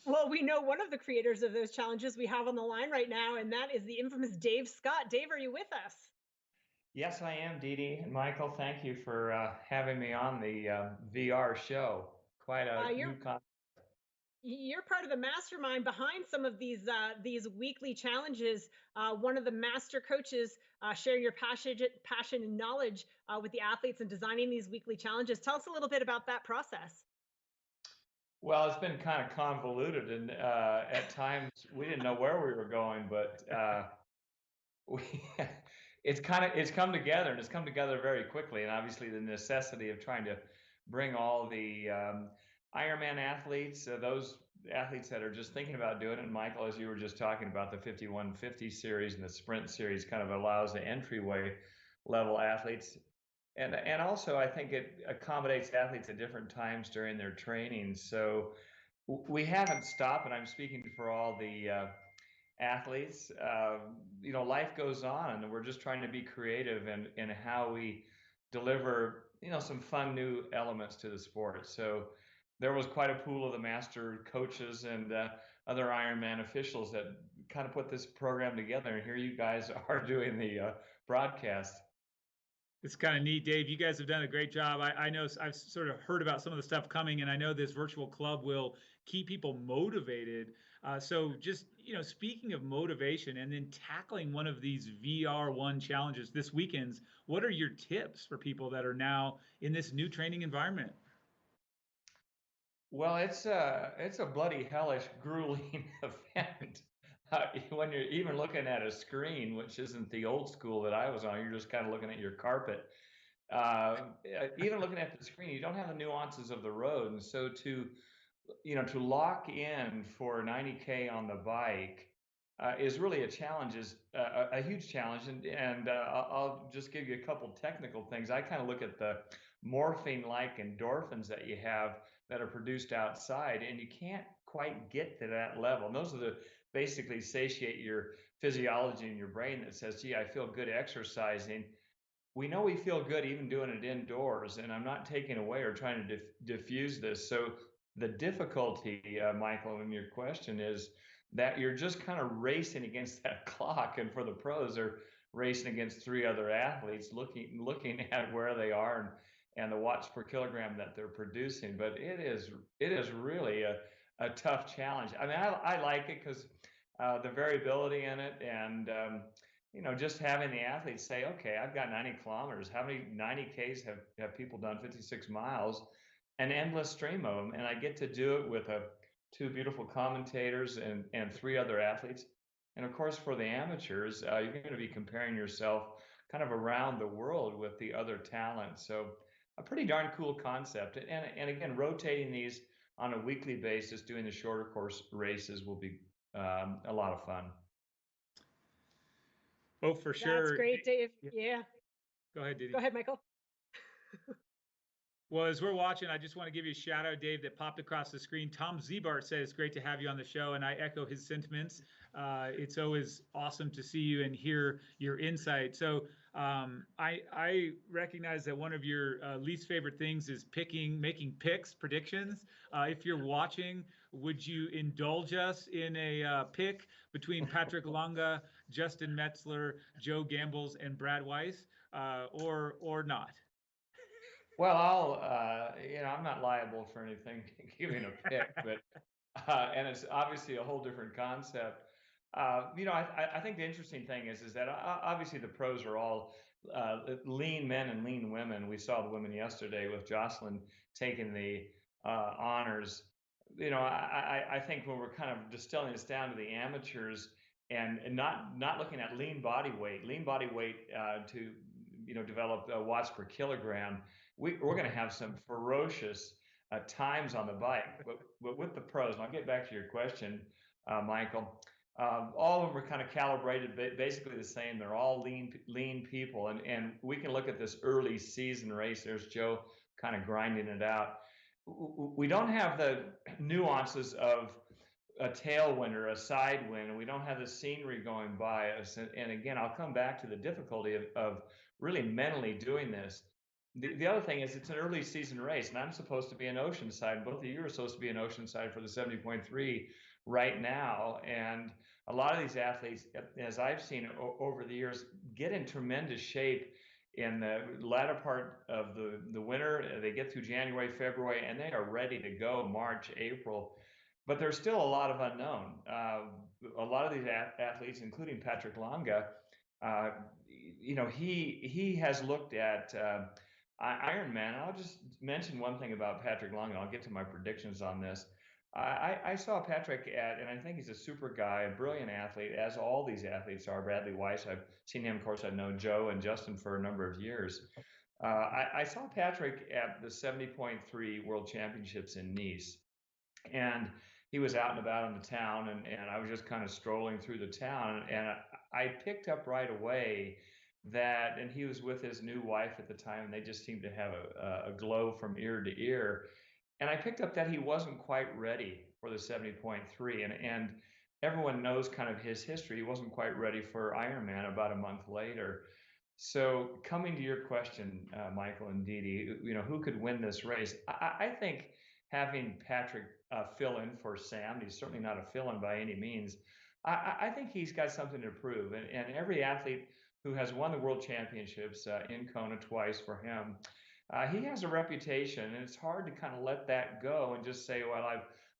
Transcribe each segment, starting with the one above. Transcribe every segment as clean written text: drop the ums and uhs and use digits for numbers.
Well, we know one of the creators of those challenges we have on the line right now, and that is the infamous Dave Scott. Dave, are you with us? Yes, I am, Dee Dee. And Michael, thank you for having me on the VR show. Quite a You're new concept. you're part of the mastermind behind some of these weekly challenges. One of the master coaches sharing your passion and knowledge with the athletes and designing these weekly challenges. Tell us a little bit about that process. Well, it's been kind of convoluted, and at times we didn't know where we were going, but we it's come together, and it's come together very quickly. And obviously, the necessity of trying to bring all the Ironman athletes, those athletes that are just thinking about doing it. And Michael, as you were just talking about, the 5150 series and the sprint series kind of allows the entryway level athletes. And also, I think it accommodates athletes at different times during their training. So we haven't stopped, and I'm speaking for all the athletes. Life goes on, and we're just trying to be creative in how we deliver, some fun new elements to the sport. So there was quite a pool of the master coaches and other Ironman officials that kind of put this program together. And here you guys are doing the broadcast. It's kind of neat, Dave. You guys have done a great job. I know I've sort of heard about some of the stuff coming, and I know this virtual club will keep people motivated. So just, speaking of motivation and then tackling one of these VR1 challenges this weekend's, what are your tips for people that are now in this new training environment? Well, it's a bloody hellish, grueling event. When you're even looking at a screen, which isn't the old school that I was on, you're just kind of looking at your carpet. Even looking at the screen, you don't have the nuances of the road, and so to lock in for 90K on the bike is really a challenge, is a huge challenge. And I'll just give you a couple technical things. I kind of look at the morphine-like endorphins that you have that are produced outside, and you can't quite get to that level. And those are the basically satiate your physiology in your brain that says, gee, I feel good exercising. We know we feel good even doing it indoors, and I'm not taking away or trying to diffuse this. So the difficulty, Michael, in your question is that you're just kind of racing against that clock, and for the pros, they're racing against three other athletes, looking at where they are and the watts per kilogram that they're producing. But it is really a tough challenge. I mean, I like it because the variability in it, and just having the athletes say, okay, I've got 90 kilometers. How many 90Ks have people done? 56 miles, an endless stream of them. And I get to do it with two beautiful commentators and three other athletes. And of course, for the amateurs, you're going to be comparing yourself kind of around the world with the other talent. So a pretty darn cool concept. And again, rotating these on a weekly basis, doing the shorter course races will be a lot of fun. Oh, for sure. That's great, Dave. Yeah. Go ahead, Didi. Go ahead, Michael. Well, as we're watching, I just want to give you a shout out, Dave, that popped across the screen. Tom Zebart says it's great to have you on the show, and I echo his sentiments. It's always awesome to see you and hear your insight. So I recognize that one of your least favorite things is making picks, predictions. If you're watching, would you indulge us in a pick between Patrick Longa, Justin Metzler, Joe Gambles, and Brad Weiss, or not? Well, I'm not liable for anything giving a pick, but and it's obviously a whole different concept. I think the interesting thing is that obviously the pros are all lean men and lean women. We saw the women yesterday with Jocelyn taking the honors. I think when we're kind of distilling this down to the amateurs and not looking at lean body weight to develop watts per kilogram, we're going to have some ferocious times on the bike. But with the pros, and I'll get back to your question, Michael. All of them are kind of calibrated, basically the same. They're all lean people, and we can look at this early season race. There's Joe kind of grinding it out. We don't have the nuances of a tailwind or a side wind, and we don't have the scenery going by us. And again, I'll come back to the difficulty of really mentally doing this. the other thing is it's an early season race, and I'm supposed to be in Oceanside. Both of you are supposed to be in Oceanside for the 70.3 right now. And a lot of these athletes, as I've seen over the years, get in tremendous shape in the latter part of the winter. They get through January, February, and they are ready to go March, April. But there's still a lot of unknown. A lot of these athletes, including Patrick Longa, uh, he has looked at Ironman. I'll just mention one thing about Patrick Longa. I'll get to my predictions on this. I saw Patrick and I think he's a super guy, a brilliant athlete, as all these athletes are. Bradley Weiss, I've seen him. Of course, I've known Joe and Justin for a number of years. I saw Patrick at the 70.3 World Championships in Nice, and he was out and about in the town, and I was just kind of strolling through the town, and I picked up right away that, and he was with his new wife at the time, and they just seemed to have a glow from ear to ear. And I picked up that he wasn't quite ready for the 70.3, and everyone knows kind of his history. He wasn't quite ready for Ironman about a month later. So coming to your question, Michael and Dee Dee, who could win this race? I think having Patrick fill in for Sam, he's certainly not a fill-in by any means. I think he's got something to prove, and every athlete who has won the World Championships in Kona twice for him, he has a reputation, and it's hard to kind of let that go and just say, well,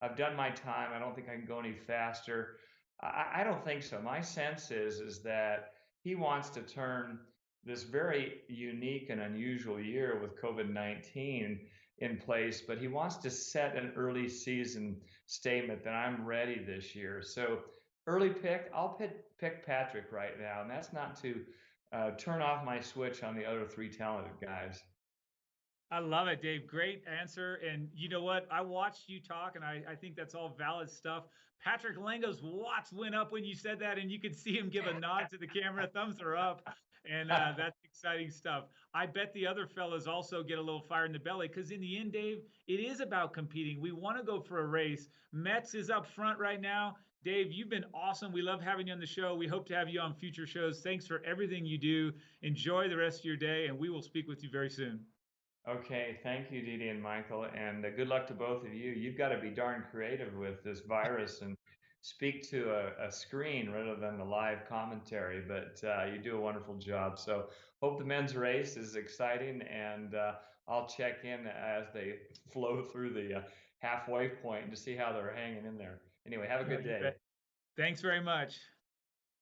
I've done my time. I don't think I can go any faster. I don't think so. My sense is that he wants to turn this very unique and unusual year with COVID-19 in place, but he wants to set an early season statement that I'm ready this year. So early pick, I'll pick Patrick right now, and that's not to turn off my switch on the other three talented guys. I love it, Dave. Great answer. And you know what? I watched you talk, and I think that's all valid stuff. Patrick Lango's watts went up when you said that, and you could see him give a nod to the camera. Thumbs are up. And that's exciting stuff. I bet the other fellas also get a little fire in the belly, because in the end, Dave, it is about competing. We want to go for a race. Metz is up front right now. Dave, you've been awesome. We love having you on the show. We hope to have you on future shows. Thanks for everything you do. Enjoy the rest of your day, and we will speak with you very soon. Okay, thank you, Dee Dee and Michael, and good luck to both of you. You've got to be darn creative with this virus and speak to a screen rather than the live commentary, but you do a wonderful job. So hope the men's race is exciting, and I'll check in as they flow through the halfway point to see how they're hanging in there. Anyway, have a good day. Thanks very much.